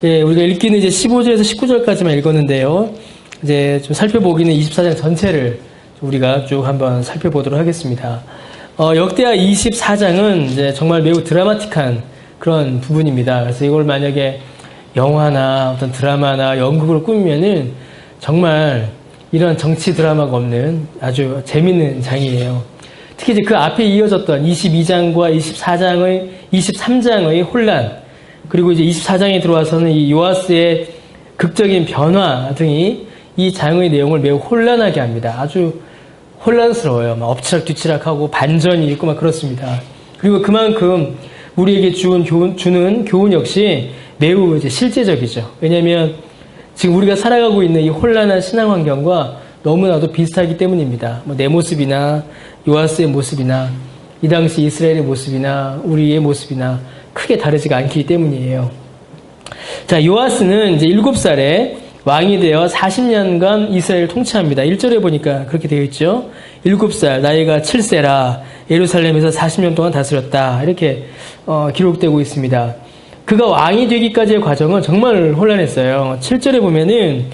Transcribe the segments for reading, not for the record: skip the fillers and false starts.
예, 우리가 읽기는 이제 15절에서 19절까지만 읽었는데요. 이제 좀 살펴보기는 24장 전체를 우리가 쭉 한번 살펴보도록 하겠습니다. 역대하 24장은 이제 정말 매우 드라마틱한 그런 부분입니다. 그래서 이걸 만약에 영화나 어떤 드라마나 연극으로 꾸미면은 정말 이런 정치 드라마가 없는 아주 재밌는 장이에요. 특히 이제 그 앞에 이어졌던 22장과 23장의 혼란, 그리고 이제 24장에 들어와서는 이 요아스의 극적인 변화 등이 이 장의 내용을 매우 혼란하게 합니다. 아주 혼란스러워요. 막 엎치락뒤치락하고 반전이 있고 막 그렇습니다. 그리고 그만큼 우리에게 주는 교훈 역시 매우 이제 실제적이죠. 왜냐하면 지금 우리가 살아가고 있는 이 혼란한 신앙 환경과 너무나도 비슷하기 때문입니다. 뭐 내 모습이나 요아스의 모습이나 이 당시 이스라엘의 모습이나 우리의 모습이나 크게 다르지가 않기 때문이에요. 자, 요아스는 이제 7살에 왕이 되어 40년간 이스라엘을 통치합니다. 1절에 보니까 그렇게 되어 있죠. 7살, 나이가 7세라 예루살렘에서 40년 동안 다스렸다. 이렇게 기록되고 있습니다. 그가 왕이 되기까지의 과정은 정말 혼란했어요. 7절에 보면은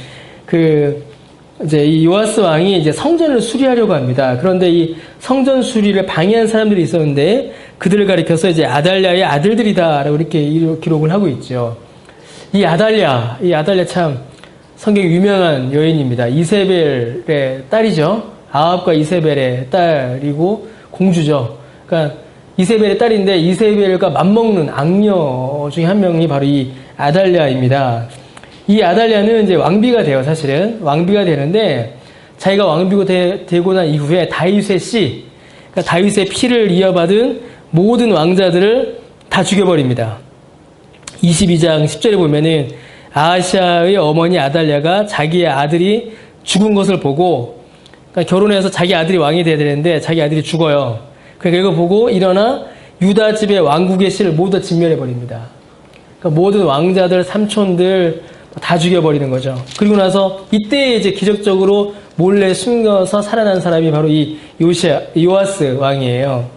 이제 이 요아스 왕이 이제 성전을 수리하려고 합니다. 그런데 이 성전 수리를 방해한 사람들이 있었는데 그들을 가리켜서 이제 아달랴의 아들들이다라고 이렇게 기록을 하고 있죠. 이 아달랴 참 성경에 유명한 여인입니다. 이세벨의 딸이죠. 아합과 이세벨의 딸이고 공주죠. 그러니까 이세벨의 딸인데 이세벨과 맞먹는 악녀 중에 한 명이 바로 이 아달랴입니다. 이 아달랴는 이제 왕비가 돼요, 사실은. 왕비가 되는데, 자기가 왕비가 되고 난 이후에 다윗의 씨, 그러니까 다윗의 피를 이어받은 모든 왕자들을 다 죽여버립니다. 22장 10절에 보면은, 아하시아의 어머니 아달랴가 자기의 아들이 죽은 것을 보고, 그러니까 결혼해서 자기 아들이 왕이 돼야 되는데, 자기 아들이 죽어요. 그러니까 이거 보고 일어나 유다 집의 왕국의 씨를 모두 진멸해버립니다. 그러니까 모든 왕자들, 삼촌들, 다 죽여버리는 거죠. 그리고 나서 이때 이제 기적적으로 몰래 숨겨서 살아난 사람이 바로 이 요아스 왕이에요.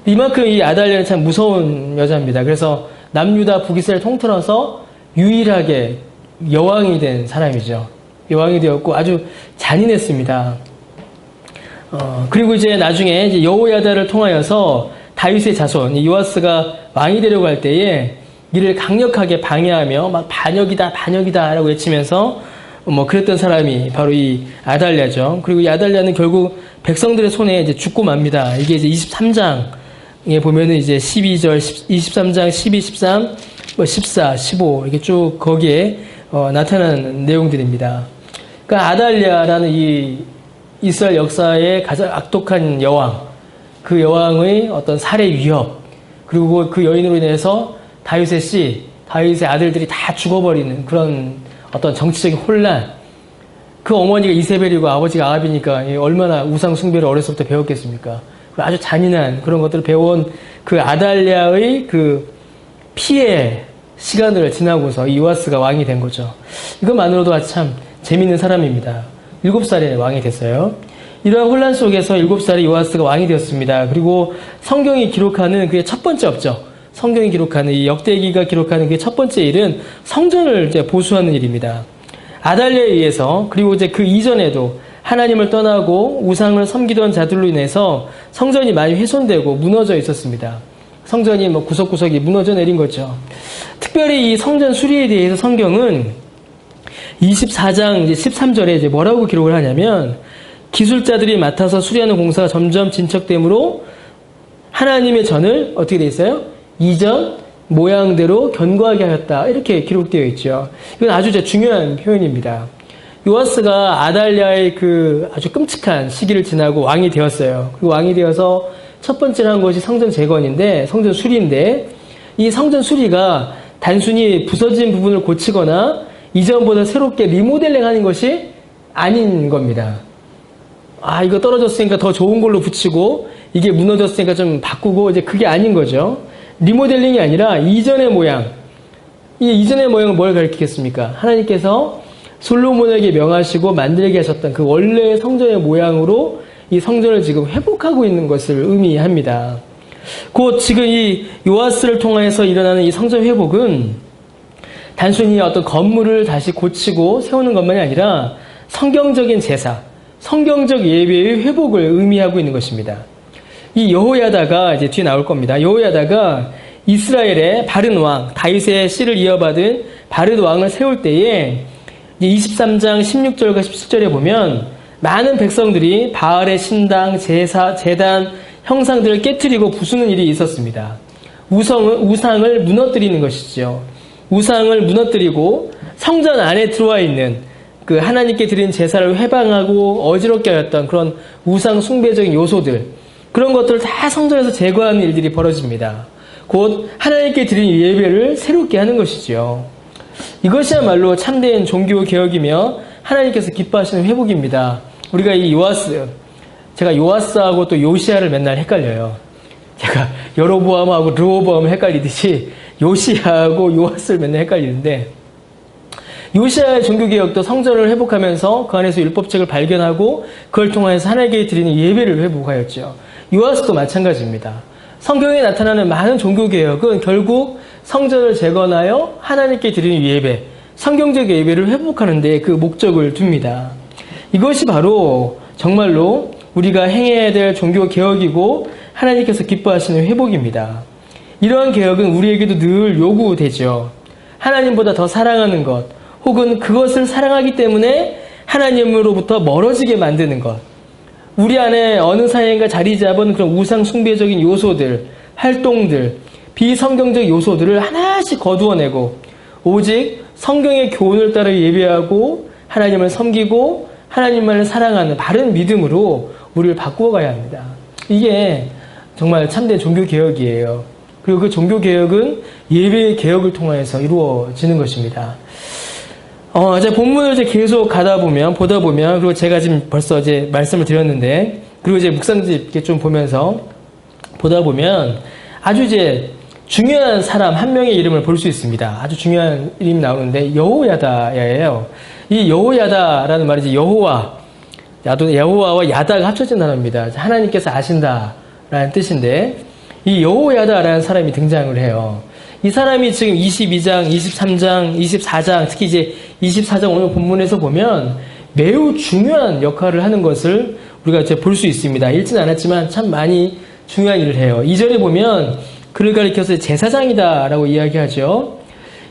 이만큼 이 아달랴는 참 무서운 여자입니다. 그래서 남유다 북이스라엘 통틀어서 유일하게 여왕이 된 사람이죠. 여왕이 되었고 아주 잔인했습니다. 그리고 이제 나중에 이제 여호야다를 통하여서 다윗의 자손, 이 요아스가 왕이 되려고 할 때에 이를 강력하게 방해하며 막 반역이다 라고 외치면서 그랬던 사람이 바로 이 아달랴죠. 그리고 이 아달랴는 결국 백성들의 손에 이제 죽고 맙니다. 이게 이제 23장에 보면은 이제 12절, 23장 12, 13, 14, 15 이렇게 쭉 거기에 나타나는 내용들입니다. 그러니까 아달랴라는 이 이스라엘 역사의 가장 악독한 여왕, 그 여왕의 어떤 살해 위협, 그리고 그 여인으로 인해서 다윗의 씨, 다윗의 아들들이 다 죽어버리는 그런 어떤 정치적인 혼란. 그 어머니가 이세벨이고 아버지가 아합이니까 얼마나 우상 숭배를 어렸을 때 배웠겠습니까? 아주 잔인한 그런 것들을 배운 그 아달랴의 그 피해 시간을 지나고서 이 요아스가 왕이 된 거죠. 이것만으로도 아주 참 재밌는 사람입니다. 7살에 왕이 됐어요. 이러한 혼란 속에서 7살에 요아스가 왕이 되었습니다. 그리고 성경이 기록하는 그의 첫 번째 업적, 성경이 기록하는 이 역대기가 기록하는 그 첫 번째 일은 성전을 이제 보수하는 일입니다. 아달랴에 의해서 그리고 이제 그 이전에도 하나님을 떠나고 우상을 섬기던 자들로 인해서 성전이 많이 훼손되고 무너져 있었습니다. 성전이 구석구석이 무너져 내린 거죠. 특별히 이 성전 수리에 대해서 성경은 24장 이제 13절에 이제 뭐라고 기록을 하냐면 기술자들이 맡아서 수리하는 공사가 점점 진척되므로 하나님의 전을 어떻게 돼 있어요? 이전 모양대로 견고하게 하였다. 이렇게 기록되어 있죠. 이건 아주 중요한 표현입니다. 요아스가 아달랴의 그 아주 끔찍한 시기를 지나고 왕이 되었어요. 그리고 왕이 되어서 첫 번째로 한 것이 성전 재건인데, 성전 수리인데, 이 성전 수리가 단순히 부서진 부분을 고치거나 이전보다 새롭게 리모델링 하는 것이 아닌 겁니다. 이거 떨어졌으니까 더 좋은 걸로 붙이고, 이게 무너졌으니까 좀 바꾸고, 이제 그게 아닌 거죠. 리모델링이 아니라 이전의 모양. 이 이전의 모양은 뭘 가리키겠습니까? 하나님께서 솔로몬에게 명하시고 만들게 하셨던 그 원래의 성전의 모양으로 이 성전을 지금 회복하고 있는 것을 의미합니다. 곧 지금 이 요아스를 통해서 일어나는 이 성전 회복은 단순히 어떤 건물을 다시 고치고 세우는 것만이 아니라 성경적인 제사, 성경적 예배의 회복을 의미하고 있는 것입니다. 이 여호야다가 이제 뒤에 나올 겁니다. 여호야다가 이스라엘의 바른 왕, 다윗의 씨를 이어받은 바른 왕을 세울 때에 23장 16절과 17절에 보면 많은 백성들이 바알의 신당, 제사, 제단, 형상들을 깨트리고 부수는 일이 있었습니다. 우상을 무너뜨리는 것이죠. 우상을 무너뜨리고 성전 안에 들어와 있는 그 하나님께 드린 제사를 회방하고 어지럽게 하였던 그런 우상 숭배적인 요소들, 그런 것들을 다 성전에서 제거하는 일들이 벌어집니다. 곧 하나님께 드린 예배를 새롭게 하는 것이죠. 이것이야말로 참된 종교개혁이며 하나님께서 기뻐하시는 회복입니다. 우리가 이 제가 요아스하고 또 요시야를 맨날 헷갈려요. 제가 여로보암하고 르호보암을 헷갈리듯이 요시야하고 요아스를 맨날 헷갈리는데, 요시야의 종교개혁도 성전을 회복하면서 그 안에서 율법책을 발견하고 그걸 통해서 하나님께 드리는 예배를 회복하였죠. 요아스도 마찬가지입니다. 성경에 나타나는 많은 종교개혁은 결국 성전을 재건하여 하나님께 드리는 예배, 성경적 예배를 회복하는 데 그 목적을 둡니다. 이것이 바로 정말로 우리가 행해야 될 종교개혁이고 하나님께서 기뻐하시는 회복입니다. 이러한 개혁은 우리에게도 늘 요구되죠. 하나님보다 더 사랑하는 것, 혹은 그것을 사랑하기 때문에 하나님으로부터 멀어지게 만드는 것, 우리 안에 어느 사이인가 자리 잡은 그런 우상 숭배적인 요소들, 활동들, 비성경적 요소들을 하나씩 거두어내고 오직 성경의 교훈을 따라 예배하고 하나님을 섬기고 하나님만을 사랑하는 바른 믿음으로 우리를 바꾸어 가야 합니다. 이게 정말 참된 종교개혁이에요. 그리고 그 종교개혁은 예배의 개혁을 통해서 이루어지는 것입니다. 제가 본문을 이제 계속 보다 보면, 그리고 제가 지금 벌써 이제 말씀을 드렸는데, 그리고 이제 묵상집 이렇게 좀 보면서 보다 보면 아주 이제 중요한 사람 한 명의 이름을 볼 수 있습니다. 아주 중요한 이름이 나오는데 여호야다예요. 이 여호야다라는 말이 이제 여호와와 야다가 합쳐진 단어입니다. 하나님께서 아신다라는 뜻인데, 이 여호야다라는 사람이 등장을 해요. 이 사람이 지금 22장, 23장, 24장, 특히 이제 24장 오늘 본문에서 보면 매우 중요한 역할을 하는 것을 우리가 이제 볼 수 있습니다. 읽지는 않았지만 참 많이 중요한 일을 해요. 2절에 보면 그를 가리켜서 제사장이다라고 이야기하죠.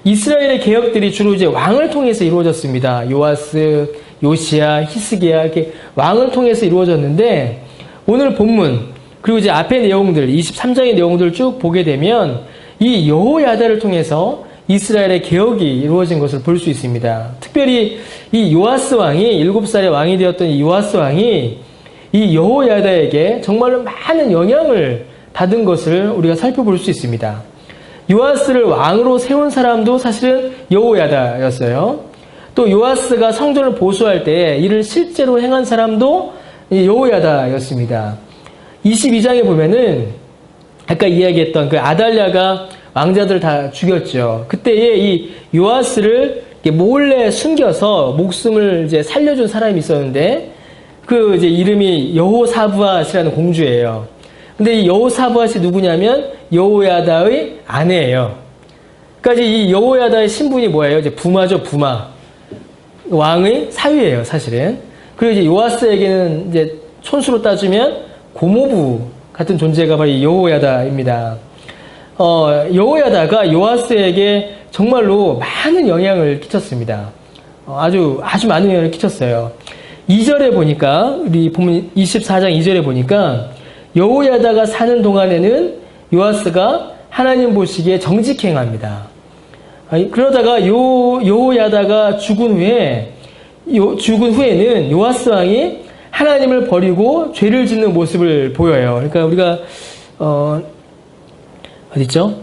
이스라엘의 개혁들이 주로 이제 왕을 통해서 이루어졌습니다. 요아스, 요시야, 히스기야, 이렇게 왕을 통해서 이루어졌는데, 오늘 본문, 그리고 이제 앞의 내용들, 23장의 내용들을 쭉 보게 되면 이 여호야다를 통해서 이스라엘의 개혁이 이루어진 것을 볼 수 있습니다. 특별히 이 요아스 왕이 7살의 왕이 되었던 이 요아스 왕이 이 여호야다에게 정말로 많은 영향을 받은 것을 우리가 살펴볼 수 있습니다. 요아스를 왕으로 세운 사람도 사실은 여호야다였어요. 또 요아스가 성전을 보수할 때 이를 실제로 행한 사람도 여호야다였습니다. 22장에 보면은 아까 이야기했던 그 아달랴가 왕자들 다 죽였죠. 그때에 이 요아스를 몰래 숨겨서 목숨을 이제 살려준 사람이 있었는데, 그 이제 이름이 여호사부앗이라는 공주예요. 근데 이 여호사부앗이 누구냐면 여호야다의 아내예요. 그러니까 이 여호야다의 신분이 뭐예요? 이제 부마죠, 부마. 왕의 사위예요, 사실은. 그리고 이제 요아스에게는 이제 촌수로 따지면 고모부 같은 존재가 바로 이 여호야다입니다. 여호야다가 요아스에게 정말로 많은 영향을 끼쳤습니다. 아주 많은 영향을 끼쳤어요. 2절에 보니까, 우리 보면 24장 2절에 보니까 여호야다가 사는 동안에는 요아스가 하나님 보시기에 정직행합니다. 그러다가 여호야다가 죽은 후에는 요아스 왕이 하나님을 버리고 죄를 짓는 모습을 보여요. 그러니까 우리가 어디죠?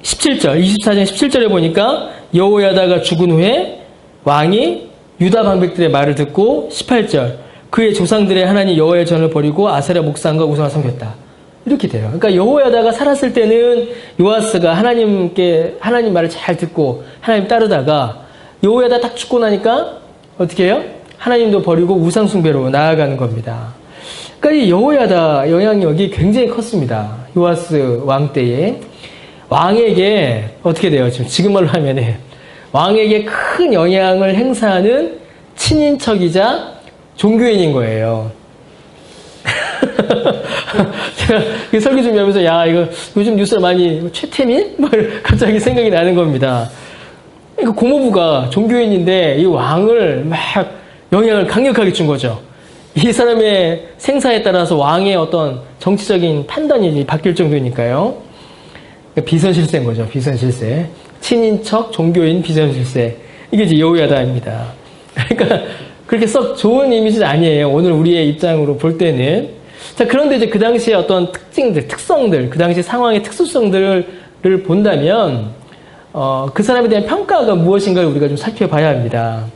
17절, 24장 17절에 보니까 여호야다가 죽은 후에 왕이 유다 방백들의 말을 듣고 18절, 그의 조상들의 하나님 여호와의 전을 버리고 아세라 목상과 우상을 섬겼다. 이렇게 돼요. 그러니까 여호야다가 살았을 때는 요아스가 하나님 말을 잘 듣고 하나님 따르다가 여호야다 딱 죽고 나니까 어떻게 해요? 하나님도 버리고 우상 숭배로 나아가는 겁니다. 그러니까 이 여호야다 영향력이 굉장히 컸습니다. 요아스 왕 때에 왕에게 어떻게 돼요? 지금 말로 하면은 왕에게 큰 영향을 행사하는 친인척이자 종교인인 거예요. 제가 설교 준비하면서 야 이거 요즘 뉴스를 많이 최태민? 뭐 갑자기 생각이 나는 겁니다. 그러니까 고모부가 종교인인데 이 왕을 막 영향을 강력하게 준 거죠. 이 사람의 생사에 따라서 왕의 어떤 정치적인 판단이 바뀔 정도니까요. 비선실세인 거죠. 비선실세. 친인척, 종교인, 비선실세. 이게 이제 여호야다입니다. 그러니까 그렇게 썩 좋은 이미지는 아니에요. 오늘 우리의 입장으로 볼 때는. 자, 그런데 이제 그 당시에 어떤 특징들, 특성들, 그 당시 상황의 특수성들을 본다면, 그 사람에 대한 평가가 무엇인가를 우리가 좀 살펴봐야 합니다.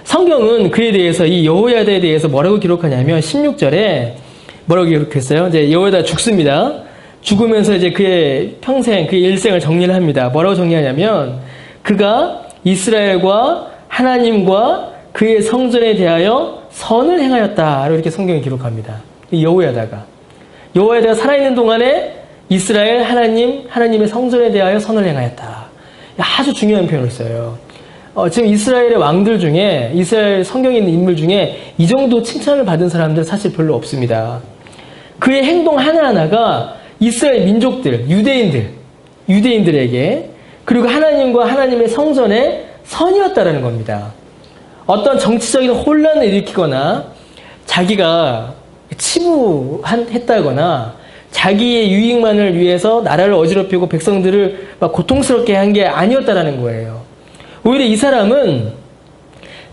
성경은 그에 대해서 이 여호야다에 대해서 뭐라고 기록하냐면 16절에 뭐라고 기록했어요? 이제 여호야다가 죽습니다. 죽으면서 이제 그의 평생, 그의 일생을 정리를 합니다. 뭐라고 정리하냐면 그가 이스라엘과 하나님과 그의 성전에 대하여 선을 행하였다라고 이렇게 성경이 기록합니다. 이 여호야다가 살아있는 동안에 이스라엘 하나님의 성전에 대하여 선을 행하였다. 아주 중요한 표현을 써요. 지금 이스라엘의 왕들 중에 이스라엘 성경에 있는 인물 중에 이 정도 칭찬을 받은 사람들 사실 별로 없습니다. 그의 행동 하나하나가 이스라엘 민족들, 유대인들에게 그리고 하나님과 하나님의 성전의 선이었다라는 겁니다. 어떤 정치적인 혼란을 일으키거나 자기가 치부했다거나 자기의 유익만을 위해서 나라를 어지럽히고 백성들을 막 고통스럽게 한 게 아니었다라는 거예요. 오히려 이 사람은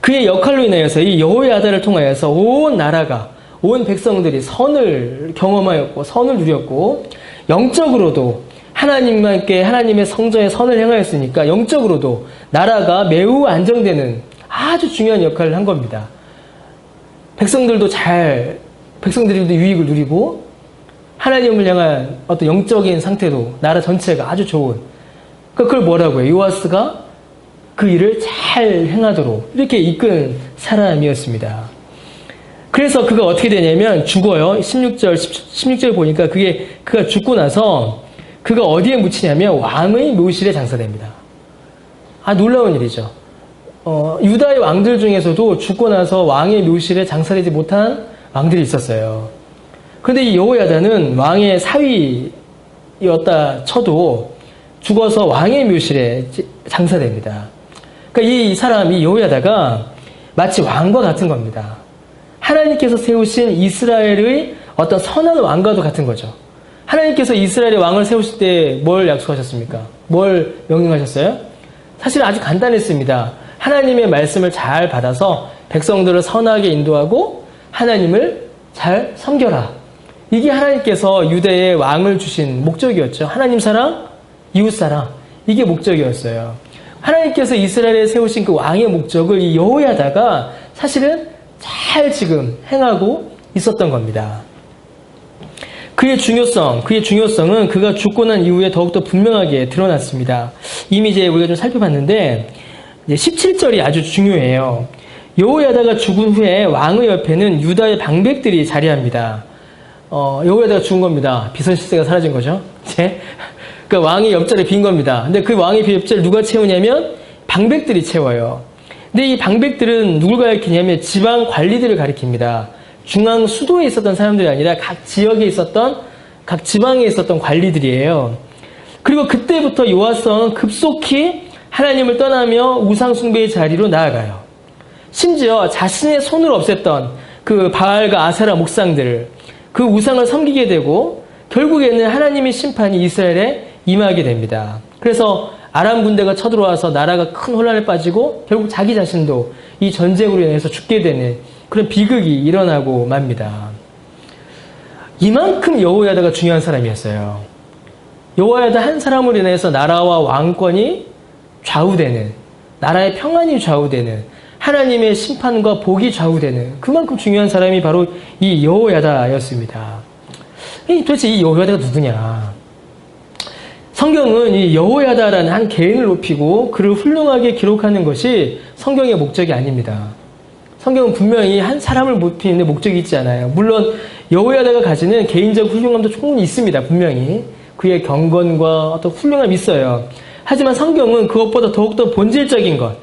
그의 역할로 인하여서 이 여호야다를 통하여서 온 나라가 온 백성들이 선을 경험하였고 선을 누렸고 영적으로도 하나님께 하나님의 성전에 선을 행하였으니까 영적으로도 나라가 매우 안정되는 아주 중요한 역할을 한 겁니다. 백성들도 유익을 누리고 하나님을 향한 어떤 영적인 상태도 나라 전체가 아주 좋은. 그걸 뭐라고 해요? 요아스가 그 일을 잘 행하도록 이렇게 이끈 사람이었습니다. 그래서 그가 어떻게 되냐면 죽어요. 16절 보니까 그가 죽고 나서 그가 어디에 묻히냐면 왕의 묘실에 장사됩니다. 놀라운 일이죠. 유다의 왕들 중에서도 죽고 나서 왕의 묘실에 장사되지 못한 왕들이 있었어요. 그런데 이 여호야다는 왕의 사위였다 쳐도 죽어서 왕의 묘실에 장사됩니다. 그러니까 이 사람, 이 여호야다가 마치 왕과 같은 겁니다. 하나님께서 세우신 이스라엘의 어떤 선한 왕과도 같은 거죠. 하나님께서 이스라엘의 왕을 세우실 때 뭘 약속하셨습니까? 뭘 명령하셨어요? 사실 아주 간단했습니다. 하나님의 말씀을 잘 받아서 백성들을 선하게 인도하고 하나님을 잘 섬겨라. 이게 하나님께서 유대에 왕을 주신 목적이었죠. 하나님 사랑, 이웃 사랑. 이게 목적이었어요. 하나님께서 이스라엘에 세우신 그 왕의 목적을 이 여호야다가 사실은 잘 지금 행하고 있었던 겁니다. 그의 중요성은 그가 죽고 난 이후에 더욱더 분명하게 드러났습니다. 이미 이제 우리가 좀 살펴봤는데, 이제 17절이 아주 중요해요. 여호야다가 죽은 후에 왕의 옆에는 유다의 방백들이 자리합니다. 여호야다가 죽은 겁니다. 비선실세가 사라진 거죠. 그러니까 왕의 옆자리 빈 겁니다. 근데 그 왕의 옆자리를 누가 채우냐면 방백들이 채워요. 근데 이 방백들은 누굴 가리키냐면 지방 관리들을 가리킵니다. 중앙 수도에 있었던 사람들이 아니라 각 지역에 있었던, 각 지방에 있었던 관리들이에요. 그리고 그때부터 요아스는 급속히 하나님을 떠나며 우상숭배의 자리로 나아가요. 심지어 자신의 손으로 없앴던 그 바알과 아세라 목상들, 그 우상을 섬기게 되고 결국에는 하나님의 심판이 이스라엘에 임하게 됩니다. 그래서 아람 군대가 쳐들어와서 나라가 큰 혼란에 빠지고 결국 자기 자신도 이 전쟁으로 인해서 죽게 되는 그런 비극이 일어나고 맙니다. 이만큼 여호야다가 중요한 사람이었어요. 여호야다 한 사람으로 인해서 나라와 왕권이 좌우되는, 나라의 평안이 좌우되는, 하나님의 심판과 복이 좌우되는 그만큼 중요한 사람이 바로 이 여호야다였습니다. 도대체 이 여호야다가 누구냐? 성경은 이 여호야다라는 한 개인을 높이고 그를 훌륭하게 기록하는 것이 성경의 목적이 아닙니다. 성경은 분명히 한 사람을 높이는 데 목적이 있지 않아요. 물론 여호야다가 가지는 개인적 훌륭함도 충분히 있습니다. 분명히 그의 경건과 어떤 훌륭함이 있어요. 하지만 성경은 그것보다 더욱더 본질적인 것,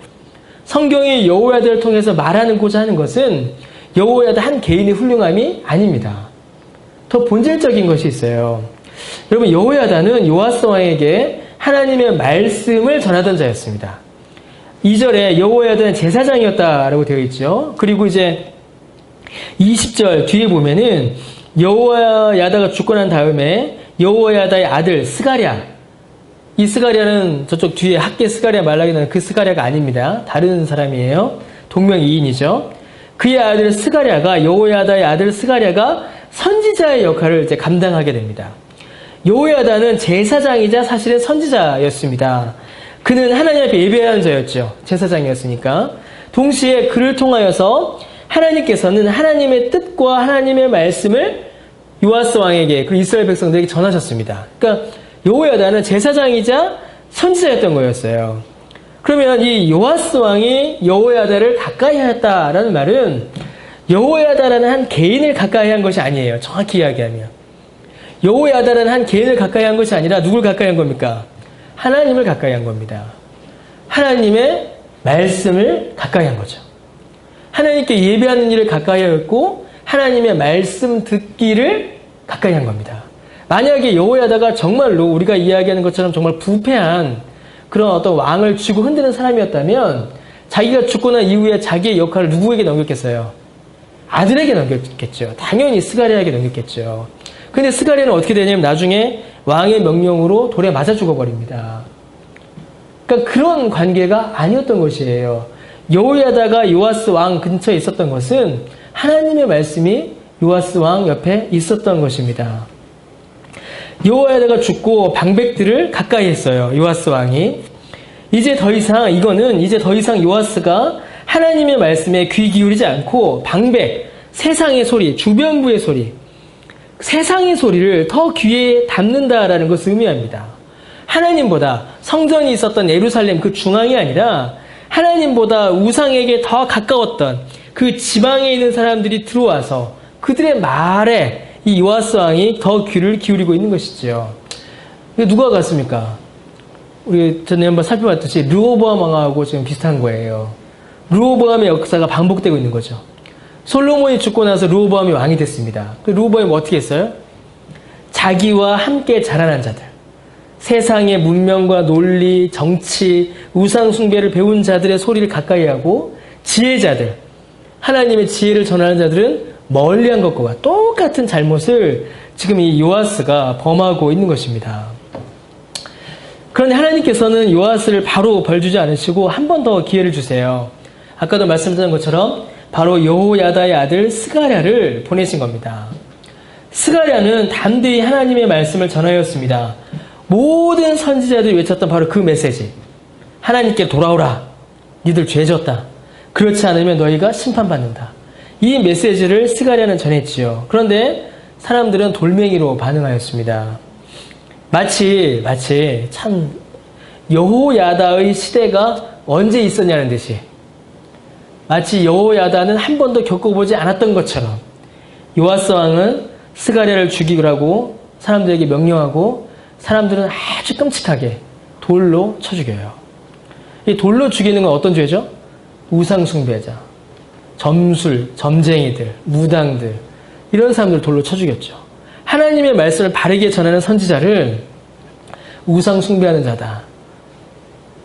성경이 여호야다를 통해서 말하고자 하는 것은 여호야다 한 개인의 훌륭함이 아닙니다. 더 본질적인 것이 있어요. 여러분, 여호야다는 요아스 왕에게 하나님의 말씀을 전하던 자였습니다. 2절에 여호야다는 제사장이었다라고 되어 있죠. 그리고 이제 20절 뒤에 보면은 여호야다가 죽고 난 다음에 여호야다의 아들 스가랴, 이 스가랴는 저쪽 뒤에 학계 스가랴 말라기 나는 그 스가랴가 아닙니다. 다른 사람이에요. 동명이인이죠. 그의 아들 스가랴가, 여호야다의 아들 스가랴가 선지자의 역할을 이제 감당하게 됩니다. 여호야다는 제사장이자 사실은 선지자였습니다. 그는 하나님 앞에 예배하는 자였죠. 제사장이었으니까. 동시에 그를 통하여서 하나님께서는 하나님의 뜻과 하나님의 말씀을 요아스 왕에게, 그리고 이스라엘 백성들에게 전하셨습니다. 그러니까 여호야다는 제사장이자 선지자였던 거였어요. 그러면 이 요아스 왕이 여호야다를 가까이 하였다라는 말은 여호야다라는 한 개인을 가까이 한 것이 아니에요. 정확히 이야기하면. 여호야다라는 한 개인을 가까이 한 것이 아니라 누굴 가까이 한 겁니까? 하나님을 가까이 한 겁니다. 하나님의 말씀을 가까이 한 거죠. 하나님께 예배하는 일을 가까이 하였고 하나님의 말씀 듣기를 가까이 한 겁니다. 만약에 여호야다가 정말로 우리가 이야기하는 것처럼 정말 부패한 그런 어떤 왕을 쥐고 흔드는 사람이었다면 자기가 죽고 난 이후에 자기의 역할을 누구에게 넘겼겠어요? 아들에게 넘겼겠죠. 당연히 스가랴에게 넘겼겠죠. 근데 스가랴는 어떻게 되냐면 나중에 왕의 명령으로 돌에 맞아 죽어버립니다. 그러니까 그런 관계가 아니었던 것이에요. 여호야다가 요아스 왕 근처에 있었던 것은 하나님의 말씀이 요아스 왕 옆에 있었던 것입니다. 여호야다가 죽고 방백들을 가까이 했어요. 요아스 왕이. 이제 더 이상 요아스가 하나님의 말씀에 귀 기울이지 않고 방백, 세상의 소리, 주변부의 소리, 세상의 소리를 더 귀에 담는다라는 것을 의미합니다. 하나님보다 성전이 있었던 예루살렘 그 중앙이 아니라 하나님보다 우상에게 더 가까웠던 그 지방에 있는 사람들이 들어와서 그들의 말에 이 요아스 왕이 더 귀를 기울이고 있는 것이죠. 이게 누가 같습니까? 우리 전에 한번 살펴봤듯이 르호보암 왕하고 지금 비슷한 거예요. 르호보암의 역사가 반복되고 있는 거죠. 솔로몬이 죽고 나서 르호보암이 왕이 됐습니다. 르호보암이 어떻게 했어요? 자기와 함께 자라난 자들, 세상의 문명과 논리, 정치, 우상 숭배를 배운 자들의 소리를 가까이 하고 지혜자들, 하나님의 지혜를 전하는 자들은 멀리한 것과 똑같은 잘못을 지금 이 요아스가 범하고 있는 것입니다. 그런데 하나님께서는 요아스를 바로 벌주지 않으시고 한 번 더 기회를 주세요. 아까도 말씀드린 것처럼 바로 여호야다의 아들 스가랴를 보내신 겁니다. 스가랴는 담대히 하나님의 말씀을 전하였습니다. 모든 선지자들이 외쳤던 바로 그 메시지. 하나님께 돌아오라. 니들 죄졌다. 그렇지 않으면 너희가 심판받는다. 이 메시지를 스가랴는 전했지요. 그런데 사람들은 돌멩이로 반응하였습니다. 마치 참 여호야다의 시대가 언제 있었냐는 듯이, 마치 여호야다는 한 번도 겪어보지 않았던 것처럼 요아스 왕은 스가랴를 죽이라고 사람들에게 명령하고 사람들은 아주 끔찍하게 돌로 쳐 죽여요. 이 돌로 죽이는 건 어떤 죄죠? 우상 숭배자, 점술, 점쟁이들, 무당들, 이런 사람들을 돌로 쳐 죽였죠. 하나님의 말씀을 바르게 전하는 선지자를 우상 숭배하는 자다,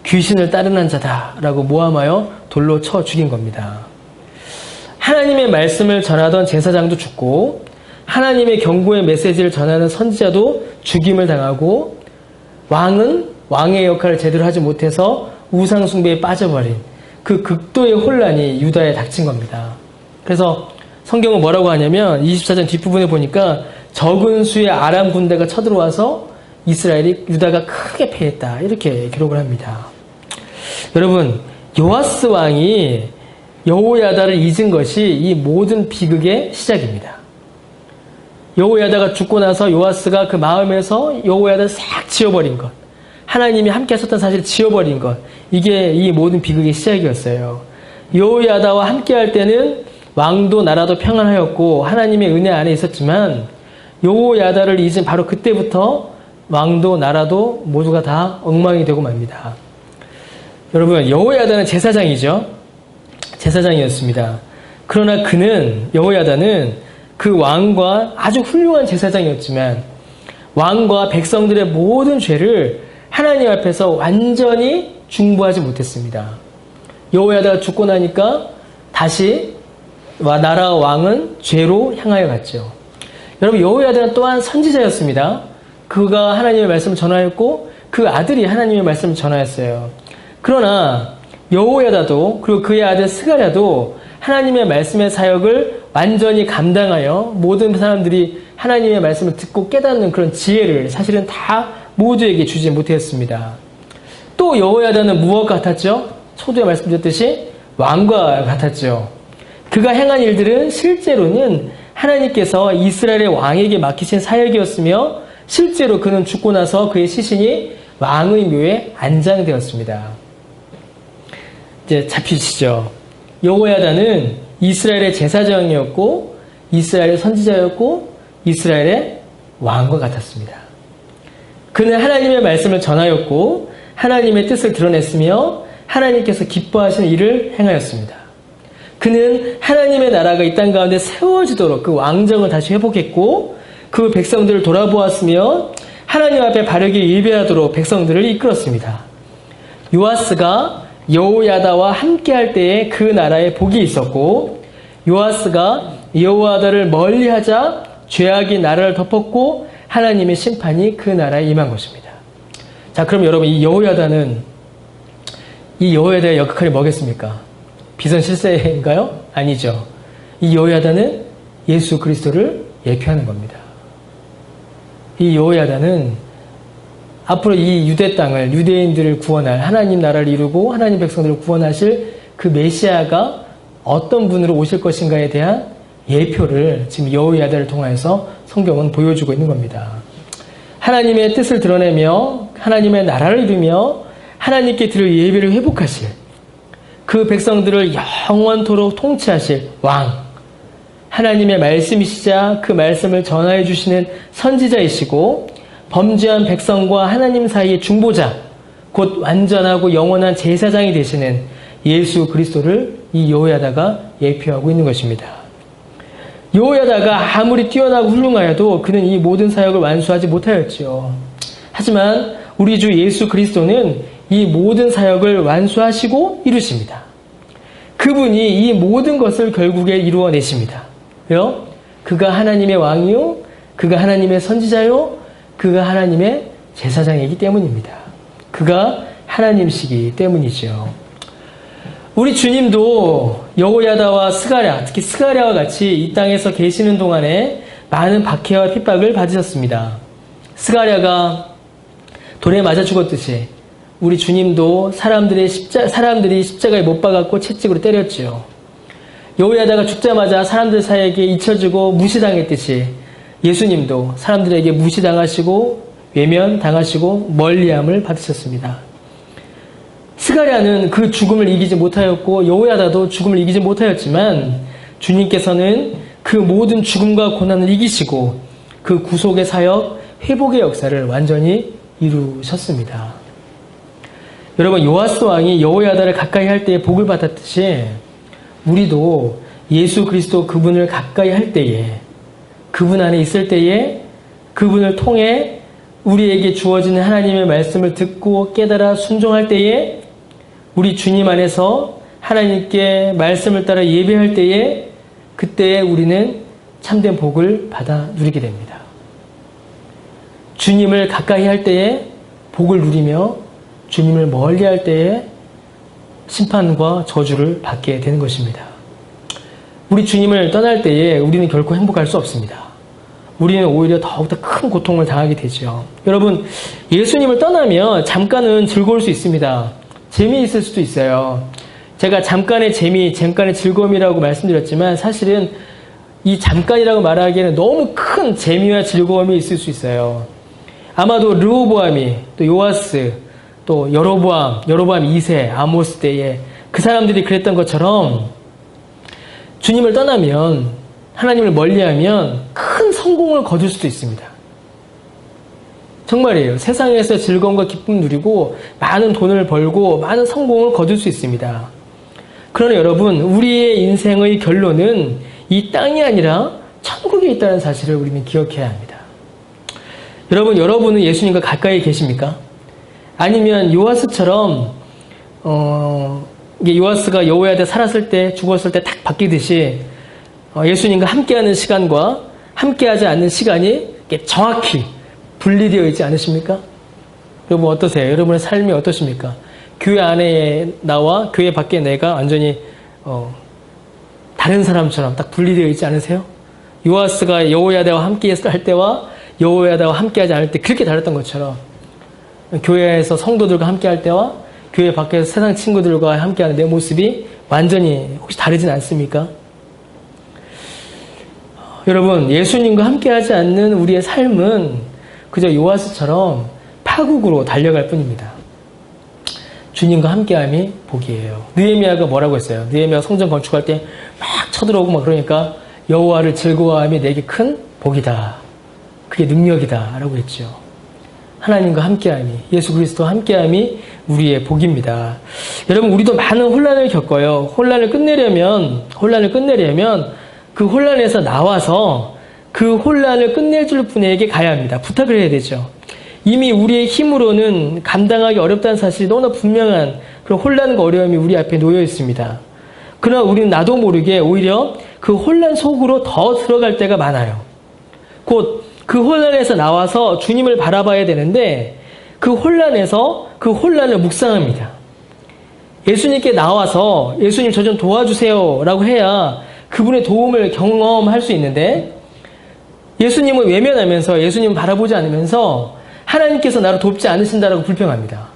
귀신을 따르는 자다라고 모함하여 돌로 쳐 죽인 겁니다. 하나님의 말씀을 전하던 제사장도 죽고 하나님의 경고의 메시지를 전하는 선지자도 죽임을 당하고 왕은 왕의 역할을 제대로 하지 못해서 우상 숭배에 빠져버린 그 극도의 혼란이 유다에 닥친 겁니다. 그래서 성경은 뭐라고 하냐면 24장 뒷부분에 보니까 적은 수의 아람 군대가 쳐들어와서 유다가 크게 패했다, 이렇게 기록을 합니다. 여러분, 요아스 왕이 여호야다를 잊은 것이 이 모든 비극의 시작입니다. 여호야다가 죽고 나서 요아스가 그 마음에서 여호야다를 싹 지워버린 것, 하나님이 함께 하셨던 사실을 지워버린 것, 이게 이 모든 비극의 시작이었어요. 여호야다와 함께 할 때는 왕도 나라도 평안하였고 하나님의 은혜 안에 있었지만 여호야다를 잊은 바로 그때부터 왕도 나라도 모두가 다 엉망이 되고 맙니다. 여러분, 여호야다는 제사장이죠. 제사장이었습니다. 그러나 여호야다는 그 왕과 아주 훌륭한 제사장이었지만 왕과 백성들의 모든 죄를 하나님 앞에서 완전히 중보하지 못했습니다. 여호야다가 죽고 나니까 다시 나라와 왕은 죄로 향하여 갔죠. 여러분, 여호야다는 또한 선지자였습니다. 그가 하나님의 말씀을 전하였고 그 아들이 하나님의 말씀을 전하였어요. 그러나 여호야다도 그리고 그의 아들 스가랴도 하나님의 말씀의 사역을 완전히 감당하여 모든 사람들이 하나님의 말씀을 듣고 깨닫는 그런 지혜를 사실은 다 모두에게 주지 못했습니다. 또 여호야다는 무엇과 같았죠? 초두에 말씀드렸듯이 왕과 같았죠. 그가 행한 일들은 실제로는 하나님께서 이스라엘의 왕에게 맡기신 사역이었으며 실제로 그는 죽고 나서 그의 시신이 왕의 묘에 안장되었습니다. 이제 잡히시죠. 여호야다는 이스라엘의 제사장이었고 이스라엘의 선지자였고 이스라엘의 왕과 같았습니다. 그는 하나님의 말씀을 전하였고 하나님의 뜻을 드러냈으며 하나님께서 기뻐하시는 일을 행하였습니다. 그는 하나님의 나라가 이 땅 가운데 세워지도록 그 왕정을 다시 회복했고 그 백성들을 돌아보았으며 하나님 앞에 바르게 예배하도록 백성들을 이끌었습니다. 요아스가 여호야다와 함께할 때에 그 나라에 복이 있었고 요아스가 여호야다를 멀리하자 죄악이 나라를 덮었고 하나님의 심판이 그 나라에 임한 것입니다. 자, 그럼 여러분, 이 여호야다의 역할이 뭐겠습니까? 비선실세인가요? 아니죠. 이 여호야다는 예수 그리스도를 예표하는 겁니다. 이 여호야다는 앞으로 이 유대 땅을, 유대인들을 구원할, 하나님 나라를 이루고 하나님 백성들을 구원하실 그 메시아가 어떤 분으로 오실 것인가에 대한 예표를 지금 여호야다를 통해서 성경은 보여주고 있는 겁니다. 하나님의 뜻을 드러내며 하나님의 나라를 이루며 하나님께 드릴 예배를 회복하실 그 백성들을 영원토록 통치하실 왕, 하나님의 말씀이시자 그 말씀을 전하여 주시는 선지자이시고 범죄한 백성과 하나님 사이의 중보자, 곧 완전하고 영원한 제사장이 되시는 예수 그리스도를 이 여호야다가 예표하고 있는 것입니다. 여호야다가 아무리 뛰어나고 훌륭하여도 그는 이 모든 사역을 완수하지 못하였지요. 하지만 우리 주 예수 그리스도는 이 모든 사역을 완수하시고 이루십니다. 그분이 이 모든 것을 결국에 이루어내십니다. 왜요? 그가 하나님의 왕이요, 그가 하나님의 선지자요, 그가 하나님의 제사장이기 때문입니다. 그가 하나님이시기 때문이죠. 우리 주님도 여호야다와 스가랴, 특히 스가랴와 같이 이 땅에서 계시는 동안에 많은 박해와 핍박을 받으셨습니다. 스가랴가 돌에 맞아 죽었듯이 우리 주님도 사람들이 십자가에 못 박았고 채찍으로 때렸지요. 여호야다가 죽자마자 사람들 사이에게 잊혀지고 무시당했듯이 예수님도 사람들에게 무시당하시고 외면당하시고 멀리함을 받으셨습니다. 스가랴는 그 죽음을 이기지 못하였고 여호야다도 죽음을 이기지 못하였지만 주님께서는 그 모든 죽음과 고난을 이기시고 그 구속의 사역, 회복의 역사를 완전히 이루셨습니다. 여러분, 요아스 왕이 여호야다를 가까이 할 때에 복을 받았듯이 우리도 예수 그리스도 그분을 가까이 할 때에, 그분 안에 있을 때에, 그분을 통해 우리에게 주어지는 하나님의 말씀을 듣고 깨달아 순종할 때에, 우리 주님 안에서 하나님께 말씀을 따라 예배할 때에, 그때에 우리는 참된 복을 받아 누리게 됩니다. 주님을 가까이 할 때에 복을 누리며 주님을 멀리 할 때에 심판과 저주를 받게 되는 것입니다. 우리 주님을 떠날 때에 우리는 결코 행복할 수 없습니다. 우리는 오히려 더욱더 큰 고통을 당하게 되죠. 여러분, 예수님을 떠나면 잠깐은 즐거울 수 있습니다. 재미있을 수도 있어요. 제가 잠깐의 재미, 잠깐의 즐거움이라고 말씀드렸지만 사실은 이 잠깐이라고 말하기에는 너무 큰 재미와 즐거움이 있을 수 있어요. 아마도 르호보암이, 또 요아스, 또 여로보암 2세, 아모스 때에 그 사람들이 그랬던 것처럼 주님을 떠나면, 하나님을 멀리하면 큰 성공을 거둘 수도 있습니다. 정말이에요. 세상에서 즐거움과 기쁨 누리고 많은 돈을 벌고 많은 성공을 거둘 수 있습니다. 그러나 여러분, 우리의 인생의 결론은 이 땅이 아니라 천국에 있다는 사실을 우리는 기억해야 합니다. 여러분은 예수님과 가까이 계십니까? 아니면 요아스처럼 요아스가 여호야다에 살았을 때, 죽었을 때 딱 바뀌듯이 예수님과 함께하는 시간과 함께하지 않는 시간이 정확히 분리되어 있지 않으십니까? 여러분 어떠세요? 여러분의 삶이 어떠십니까? 교회 안에 나와 교회 밖에 내가 완전히 다른 사람처럼 딱 분리되어 있지 않으세요? 요아스가 여호야다와 함께 할 때와 여호야다와 함께하지 않을 때 그렇게 다녔던 것처럼 교회에서 성도들과 함께할 때와 교회 밖에서 세상 친구들과 함께하는 내 모습이 완전히 혹시 다르진 않습니까? 여러분, 예수님과 함께하지 않는 우리의 삶은 그저 요아스처럼 파국으로 달려갈 뿐입니다. 주님과 함께함이 복이에요. 느헤미야가 뭐라고 했어요? 느헤미야가 성전 건축할 때 막 쳐들어오고 막 그러니까 여호와를 즐거워함이 내게 큰 복이다. 그게 능력이다. 라고 했죠. 하나님과 함께함이, 예수 그리스도와 함께함이 우리의 복입니다. 여러분, 우리도 많은 혼란을 겪어요. 혼란을 끝내려면 그 혼란에서 나와서 그 혼란을 끝내줄 분에게 가야 합니다. 부탁을 해야 되죠. 이미 우리의 힘으로는 감당하기 어렵다는 사실이 너무나 분명한 그런 혼란과 어려움이 우리 앞에 놓여 있습니다. 그러나 우리는 나도 모르게 오히려 그 혼란 속으로 더 들어갈 때가 많아요. 곧 그 혼란에서 나와서 주님을 바라봐야 되는데 그 혼란에서 그 혼란을 묵상합니다. 예수님께 나와서 예수님 저 좀 도와주세요 라고 해야 그분의 도움을 경험할 수 있는데 예수님을 외면하면서 예수님을 바라보지 않으면서 하나님께서 나를 돕지 않으신다라고 불평합니다.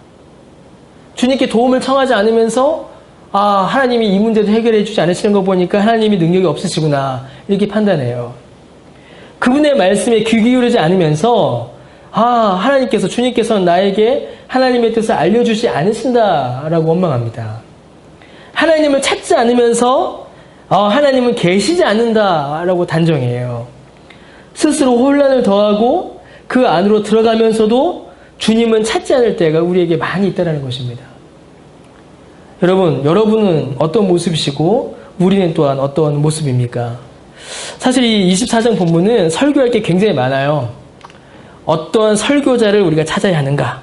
주님께 도움을 청하지 않으면서 하나님이 이 문제도 해결해 주지 않으시는 거 보니까 하나님이 능력이 없으시구나 이렇게 판단해요. 그분의 말씀에 귀 기울이지 않으면서 하나님께서 주님께서는 나에게 하나님의 뜻을 알려주지 않으신다라고 원망합니다. 하나님을 찾지 않으면서 하나님은 계시지 않는다라고 단정해요. 스스로 혼란을 더하고 그 안으로 들어가면서도 주님은 찾지 않을 때가 우리에게 많이 있다는 것입니다. 여러분은 어떤 모습이시고 우리는 또한 어떤 모습입니까? 사실 이 24장 본문은 설교할 게 굉장히 많아요. 어떤 설교자를 우리가 찾아야 하는가?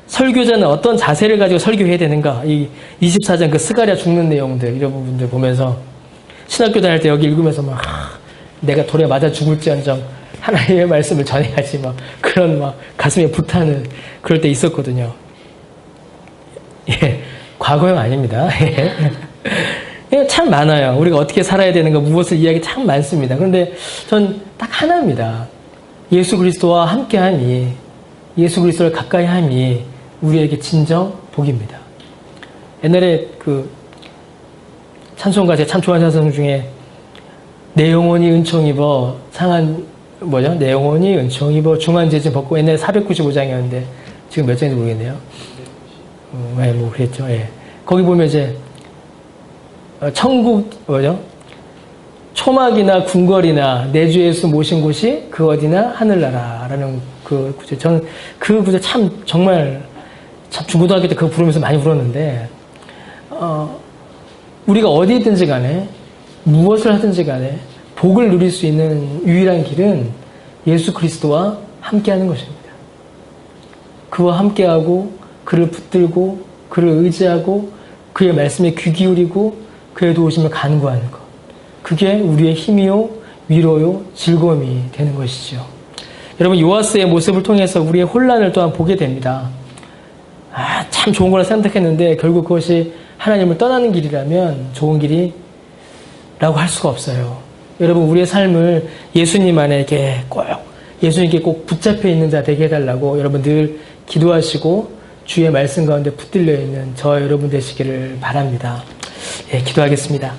설교자는 어떤 자세를 가지고 설교해야 되는가? 이 24장 그 스가랴 죽는 내용들 이런 부분들 보면서 신학교 다닐 때 여기 읽으면서 막 내가 돌에 맞아 죽을지언정 하나님의 말씀을 전해야지 막 그런 막 가슴에 불타는 그럴 때 있었거든요. 예, 과거형 아닙니다. 참 많아요. 우리가 어떻게 살아야 되는가 무엇을 이야기 참 많습니다. 그런데 전 딱 하나입니다. 예수 그리스도와 함께함이 예수 그리스도를 가까이 함이 우리에게 진정 복입니다. 옛날에 그 찬송가 제가 참 좋아하는 찬송 중에 내 영혼이 은총 입어 내 영혼이 은총 입어 중한 죄짐 벗고 옛날에 495장이었는데 지금 몇 장인지 모르겠네요. 뭐 그랬죠. 예. 거기 보면 이제 천국 초막이나 궁궐이나 내 주 예수 모신 곳이 그 어디나 하늘나라라는 그 구절. 저는 그 구절 정말 중고등학교 때 그거 부르면서 많이 불었는데 우리가 어디든지 간에 무엇을 하든지 간에 복을 누릴 수 있는 유일한 길은 예수 그리스도와 함께하는 것입니다. 그와 함께하고 그를 붙들고 그를 의지하고 그의 말씀에 귀 기울이고 그의 도우심을 간구하는 것. 그게 우리의 힘이요, 위로요, 즐거움이 되는 것이죠. 여러분, 요아스의 모습을 통해서 우리의 혼란을 또한 보게 됩니다. 참 좋은 거라 생각했는데 결국 그것이 하나님을 떠나는 길이라면 좋은 길이라고 할 수가 없어요. 여러분, 우리의 삶을 예수님 안에 예수님께 꼭 붙잡혀 있는 자 되게 해달라고 여러분 늘 기도하시고 주의 말씀 가운데 붙들려 있는 저 여러분 되시기를 바랍니다. 예, 기도하겠습니다.